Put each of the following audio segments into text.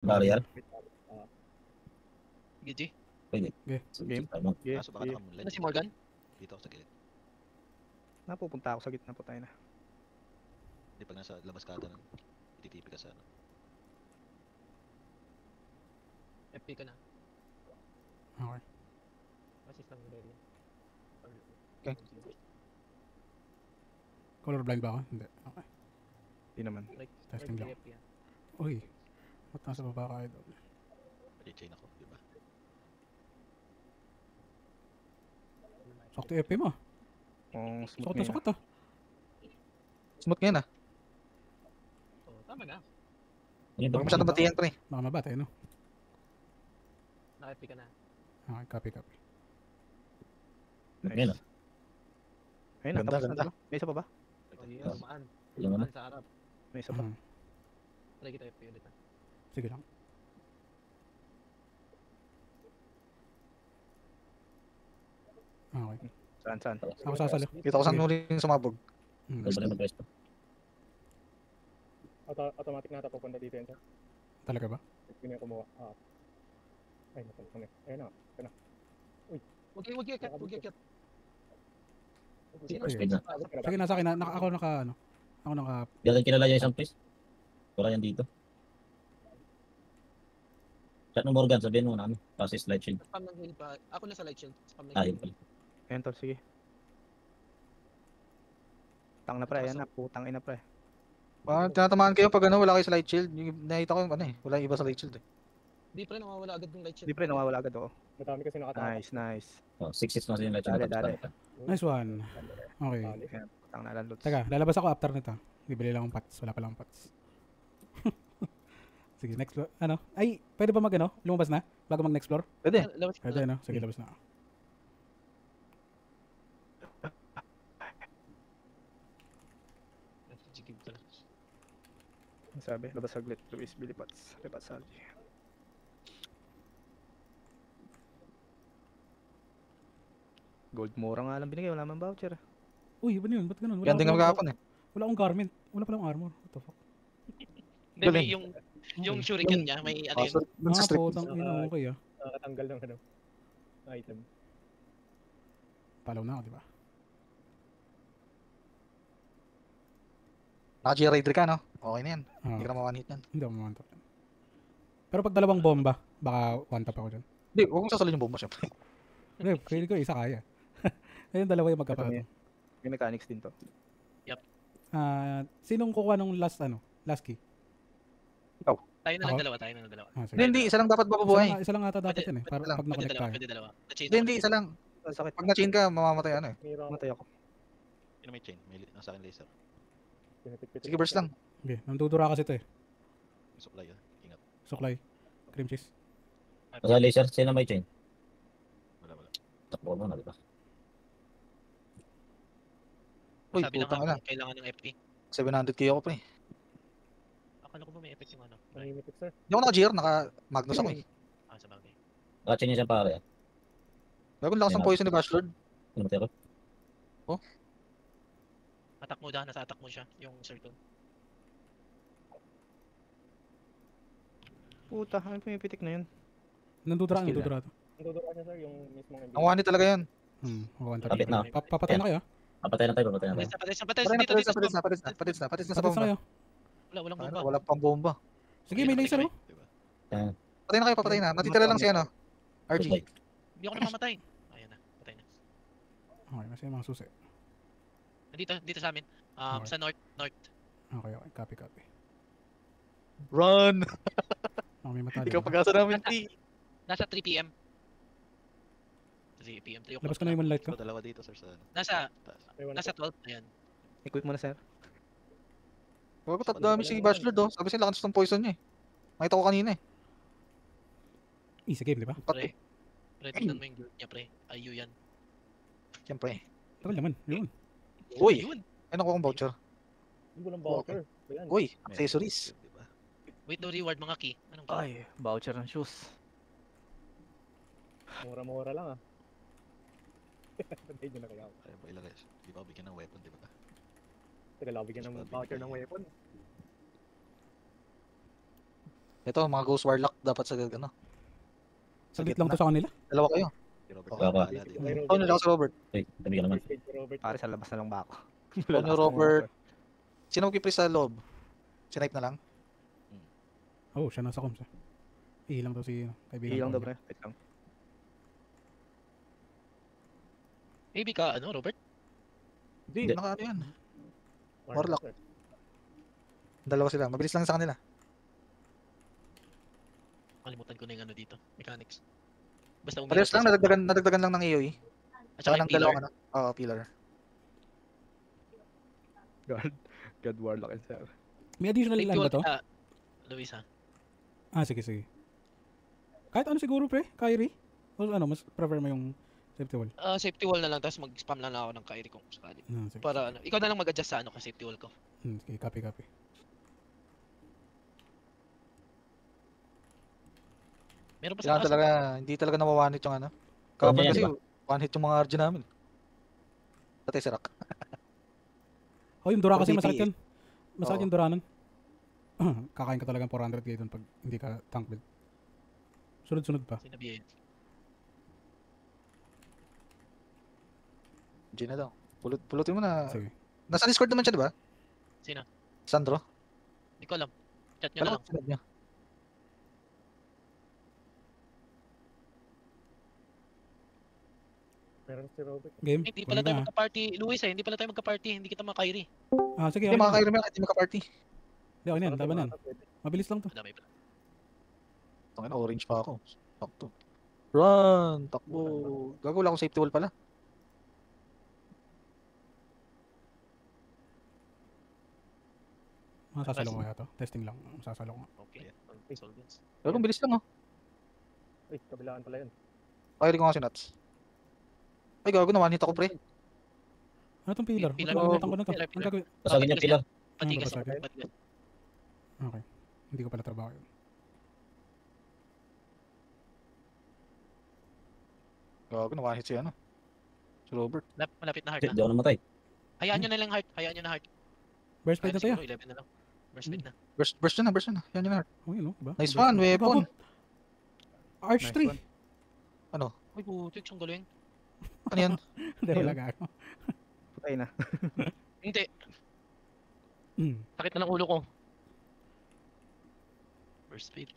Barrier. GG. Pwede. Okay. Game. Tama. Yeah, Kaso baka yeah. naka-moonlight. Ano si Morgan? Dito ako sa gilid. Napupunta ako sa gitna po tayo na. Hindi pag nasa labas ka ata nun. Ititipi ka sa ano. FP ka na. Okay. Assist lang Rebellion. Okay. Colorblind ba ako? Hindi. Okay. Hindi naman. Testing lang. FP yan. Uy. Ba't nasa baba ka idol? Chain ako, di ba? Sakto FP mo. Oh, smooth Sukot na ngayon. sukot ah. Smooth ngayon ah. Oh, tama na. Ano Huwag masyadong batihan pre. Baka mabatay, no? Naka-FP ka na. Okay, copy. Ngayon, Nice. Ayun na, Ganda, tapos na ganda. dalawa. May isa pa ba? Oh, yun. Oh. Tumaan. Yung ano? Tumaan sa harap. May isa pa. Mhm. Try kita FP ulit. Sige lang. Okay. Saan? Ako sasali. Kita ko saan muli yung sumabog. Hmm. Pwede na pwesto. Automatic na ata pupunta dito yan, sir. Talaga ba? Yun yung kumuha. Ay, natin kami. Ayun na. Huwag yung cut. Sino? First aid na. Sige, nasa akin na. Ako naka, ano? Ako naka... Di natin kilala yung isang place. Wala yan dito. Chat ng Morgan, sabihin mo namin. Kasi slide shield. Spam ng heal pa. Ako na sa light shield. Spam ng Ah, heal. yun pala. Ayun tol, sige. Tang na pre, ayan na. Putang ina pre. Tinatamaan kayo pag ano, wala kayo sa light shield. Yung nakita ko yung ano eh. Wala yung iba sa light shield eh. Di pre, nawawala agad yung light shield. Hindi pre, nawawala agad ako. Madami kasi nakatama. Nice. Oh, 6-6 na yung light shield. Dali. Nice one. Okay. Ayan, putang na landlots. Teka, lalabas ako after nito. Bibili lang akong pots. Wala pa lang pots. Sige, next floor. Ano? Ay, pwede ba mag-ano? Lumabas na? Bago mag-next floor? Pwede. Labas ka Pwede, na. no? Sige, labas na ako. Sige, pala. Ang sabi, labas saglit. Luis, Billy Pats. Lipat Salji. Gold mura nga lang binigay, wala man voucher. Uy, ba yun? Ba't ganun? Yan din nga magkakapon eh. Wala akong garment. Wala palang armor. What the fuck? Hindi, may Galing. yung shuriken niya, may ano yun. Dun sa strip. Putang ina, okay ah. Nakatanggal ng ano. Item. Palaw na ako, di ba? Naka-G Raider ka no? Okay na yan. Ah, Hindi ka na mawanhit yan. hindi ako mamantap yan. Pero pag dalawang bomba, baka one tap ako dyan. Hindi, huwag mong sasalin yung bomba syempre. Hindi, feeling ko isa kaya. Ayun, dalawa yung magkapatid. May mechanics din to. Sinong kukuha nung last key? Tayo na Ako? lang dalawa, tayo na lang dalawa. Ah, sige. Hindi, isa lang dapat mabubuhay. Isa lang ata dapat Pwede- yun eh. Para pwede lang, pag Pwede nakonect dalawa, tayo. pwede dalawa. Na-chain Hindi, isa lang. Sakit. Pag na-chain ka, mamamatay ano eh. Mayroon ako. Mamatay ako. Yun may chain. May nasa akin laser. Pinipit-pit. Sige, burst lang. Okay, nandudura kasi ito eh. May supply ah. Ingat. Suklay. Cream cheese. Sa laser, sino may chain? Wala. Takbo mo na, di ba? Uy, Sabi lang putang ina. ako, kailangan ng FP. 700k ako pre. Akala ko ba may effect yung ano? Nangingitik, sir. Hindi ako naka-GR, naka-Magnus ako eh. Sa bagay. Naka-chain niya siya pare. Gagawin lakas ng poison ni Bashlord. Ano matero? Attack mode ah, nasa attack mode siya, yung circle. Puta, ano pumipitik na yun? Nandudura, Skill, nandudura to. Ang dudura niya, sir, yung mismong Ang one hit talaga yun. One tap. Kapit na. Papatay na kayo ah. Papatay na tayo, papatay na tayo. Patay Patay na, dito, dito. patay na sa Patay na bomba. kayo. Walang Ano, bomba. wala pang bomba. Sige, may laser oh. Diba? Patay na kayo, papatay na. Natitira lang si ano. RG. Hindi ako namamatay. Ayan na, patay na. Okay, kasi yung mga susi. Dito sa amin. Okay. Sa north. Okay. Copy. Run! Okay, may matalo. Ikaw pag-asa namin, P. Nasa 3 PM. 3 PM, 3 o'clock. Labas ko na yung moonlight ko. So, dalawa dito sir sa ano. Nasa Taas. nasa 12. Ayan. Equip mo na, sir. Huwag ko dami si Bashlord oh. Sabi siya, lakas ng poison niya eh. Makita ko kanina eh. Easy game, di ba? Pati. Pre, tignan mo yung guild niya, pre. Ayu yan. Siyempre. Tagal naman. Yun. Uy! Yun. Ay, nakuha kong voucher. Hindi ko lang voucher. Ayan. Uy, May accessories. diba? Wait, no reward mga key. Anong ba? Ay, voucher ng shoes. Mura-mura lang ah. Hindi nyo na kaya ako. Kaya ba ilagay? Di ba bigyan ng weapon, di ba? Taga lang bigyan ng voucher ng weapon. Ito, mga Ghost Warlock dapat sa ano. Saglit lang to sa kanila. Dalawa kayo. Si Robert Baka. bahala din. Oh, nila ako sa Robert. Ay, tabi ka naman. Stage si Robert. Pare, sa labas na lang ba ako? Oh, ni Robert. Sino magpipre sa loob? Snipe na lang? Oh, siya nasa comms. Ilang to si kaibigan. Ilang ko. daw, pre. Wait lang. Maybe ka, ano, Robert? Hindi, Hindi. naka ano yan. Warlock. Dalawa sila. Mabilis lang sa kanila. Kalimutan ko na yung ano dito. Mechanics. Basta Parehas lang, nadagdagan lang ng AoE. At Tsaka saka ng yung pillar. dalawang ano. Oo, pillar. God Warlock and Sir. May additional Safety line ba wall to? kita, Luis, ha? Ah, sige, sige. Kahit ano siguro, pre? Kyrie? O ano, mas prefer mo yung safety wall? Safety wall na lang, tapos mag-spam lang ako ng Kyrie kung sakali. Ah, sige. Para ano, ikaw na lang mag-adjust sa ano ka safety wall ko. Sige, copy. Meron pa Kailangan sa taas. talaga, hindi talaga nawawanit yung ano. Ano Kapag yan, kasi, diba? one hit yung mga RG namin. Patay si Rock. Oh, yung Dura Or kasi DPE. masakit yun. Masakit Oo. yung Duranan. Kakain ka talagang 400k dun pag hindi ka tank build. Sunod-sunod pa. Sinabi yun. G na daw. Pulutin mo na. Sige. Nasa Discord naman siya, di ba? Sino? Sandro? Hindi ko alam. Chat nyo na Alam lang. ko sinad niya. Meron si Robert. Game? Hindi pala tayo Kunin na, magka-party. Luis, hindi pala tayo magka-party. Hindi kita maka-Kyrie. Sige, Hindi, okay mga na. kayo naman, hindi makaparty. Hindi, okay na yan. Laban na yan. Pwede. Mabilis lang to. Madami pala. Tangina, orange pa ako. Takbo. Run! Takbo. Gago, wala akong safety wall pala. Masasalong ko kaya to. Testing lang. Masasalong ko. Okay. Solvents. Gago, bilis lang oh. Ay, kabilaan pala yun. Pakili ko nga si Nuts. Ay, gago, naman hit ako pre. Ano tong pillar? Pillar. Nakalimutan ko na to. Pillar, Ang pillar. gagawin? Pasagin niya pillar. Patigas. Ano ba sa Patigas. Okay. Hindi ko pala trabaho yun. Gago, naman hit si ano. Si Robert. Malapit na heart Shit, na. di ako namatay. Hayaan nyo na lang heart. Hayaan nyo na heart. Burst plate na tayo. Siguro 11 na lang. Burst speed na. Burst yun na. Yan yun na. Oh, yun, no? Diba? Nice one, weapon. Arch Nice 3. one. Uy, putik, siyang galing. Ano yan? Hindi, wala gago. Patay na. Hindi. Hmm. Sakit na ng ulo ko. Burst speed.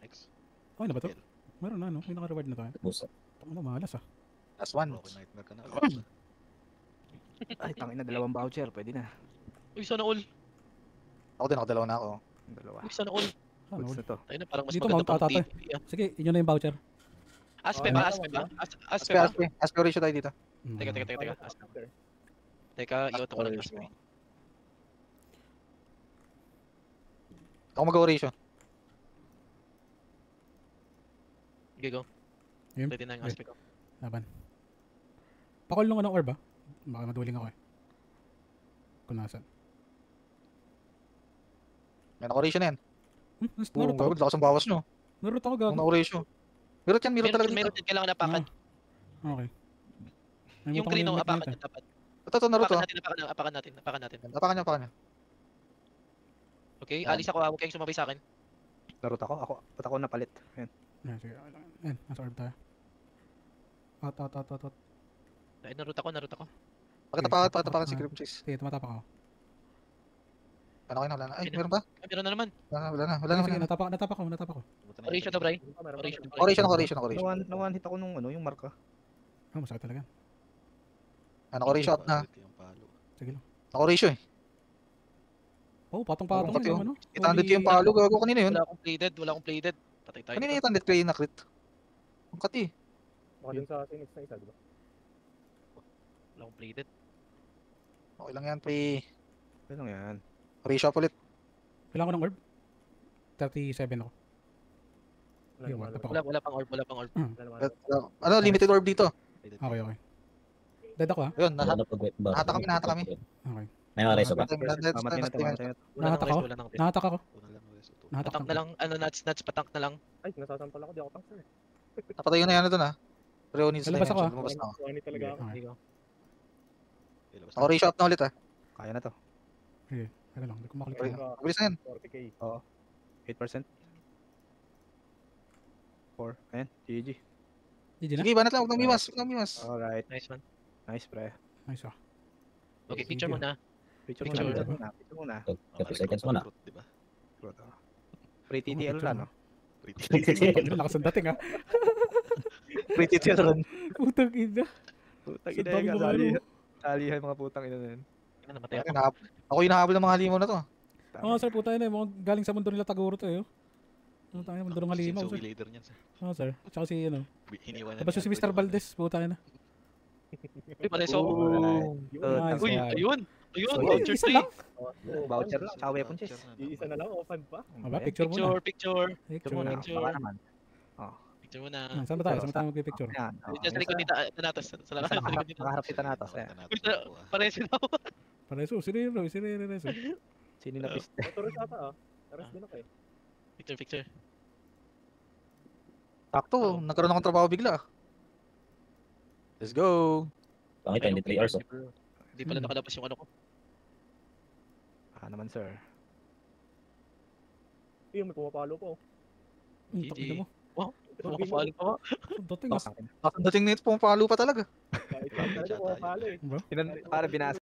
Next. Okay na ba to? Meron na, no? May naka-reward na tayo. Busa. Ano, mahalas ah. Last one. Broken Nightmare ka na. Ay, tangin na, dalawang voucher. Pwede na. Uy, sana all. Ako din, dalawa na ako. Ang dalawa. Uy, sana all. Ano, Goods na to. Tayo na, parang mas Dito, maganda Mount pang Ata to. DPP, ah. sige, inyo na yung voucher. Aspe Okay, ba? tama Aspe ba? ba? Aspe ba? Aspe ratio tayo dito. Teka. Aspe. Teka, i-auto ko lang yung Aspe. Ako mag-oration. Okay, go. Game? Ready na yung Okay. Aspe ko. Laban. Pakol nung anong orb ah. Baka maduling ako eh. Kung nasan. Yan, oration na yan. Narot ako. Gago, lakas ang bawas nyo. Narot ako Kung gago. na-oration. Mirot yan, mirot talaga Meron dito. din kailangan napakan. Okay. Yung green no, apakan eh. yun dapat. Ito, Naruto. Apakan natin. Apakan niya. Okay, Yan. alis ako. Huwag kayong sumabay sa akin. Larot ako. Ba't ako napalit? Yan. Sige, okay lang. Yan, nasa orb tayo. Out. Dahil naruto ako. Pakitapakan si Grim Chase. Sige, tumatapak ako. Wala na. Ay, Sino? meron ba? Ay, meron na naman. Wala Sige, na. natapak ako. Oration na, Bray. Oration. Oration. Oration. Na-one hit ako nung yung marka. Oh, masakit talaga. Naka-oration up na. Yung palo. Sige lang. Naka-oration eh. Oh, patong-patong Pati, yun. Ano? Itandit ko yung palo. Gago kanina yun. Wala akong plated. Patay tayo. Kanina dito. itandit ko yung nakrit. Ang kati. Baka dun sa Phoenix na isa, di ba? Wala akong plated. Okay lang yan, pre. Ano yan? Oration up ulit. Kailangan ko ng orb. 37 ako. Wala Yung naman, one tap ako. Wala pang orb. wala naman. Ano, limited orb dito. Okay. Dead ako ah. Ayun, Wala na pag-wet ba? Nahata kami. Okay. May nakareso ba? Mamatay na to. Nahatak ako. Wala nang Nahatak ako. Una lang reso to. Nahatak Patank na lang. Ano, nuts, patank na lang. Ay, nasasampal ako. Di ako tanker. Napatay na yan ito na. Pero needs na Lalabas yan. ako, ah. Lumabas na ako. Tuwani talaga ako. Okay. Here you go. Okay, labas na. Naka-oration up na ulit ah. Kaya na to. Teka lang, hindi ko makalik. Ayun. Mabilis na yan. 40k. 8%. 4. Ayan, GG. GG na? Sige, banat lang. Huwag nang mimas. Huwag nang mimas. Alright. Nice one. Nice, pre. Nice ah. Okay, Sige. picture muna. Picture Picture. muna. Picture muna. Picture muna. 30 seconds muna. Di ba? Free TTL picture lang, mo. no? Ang lakas ng dating ah. Free TTL ron. Putang ina. Putang Sa ina dami yung mga ano. salihan mga putang ina na yun. Ano, namatay ako. Ako yung nahabol ng mga halimaw na to. Oo, sir, puta yun eh. Mga galing sa mundo nila Taguro to eh. Oh. Ano tayo, mundo ng halimaw, Si sir. Zoe leader niyan. Oo, sir. Tsaka si, ano. Hiniwan na Tapos niya. si Mr. Valdez, puta yun ah. Uy, pareso ako. Nice Uy, one. ayun. Ayun, So, voucher isa 3. lang. Voucher lang, tsaka weapon chest. Isa na lang o 5 pa. Aba, picture muna. Picture. Picture. muna. Baka Picture. naman. Picture muna. Ah, saan ba tayo? Saan ba tayo magpipicture? Yan. Dito sa likod ni Thanatos. Sa lakad sa likod ni Thanatos. Nakaharap si Thanatos. Ayan. Pareso na ako. Pareso, siriro, siriro. Sino na piste? Motoros ata ah. Taras din ako eh. Picture. Sakto, nagkaroon akong trabaho bigla. Let's go. Pangit, 23 hours. Oh. Hindi pala nakalabas yung ano ko. Naman, sir. Yung may pumapalo po. Ang takina mo. Makapalo pa ba? Ang dating ah. Dating na ito, pumapalo pa talaga. Kahit saan talaga pumapalo eh. Para binasa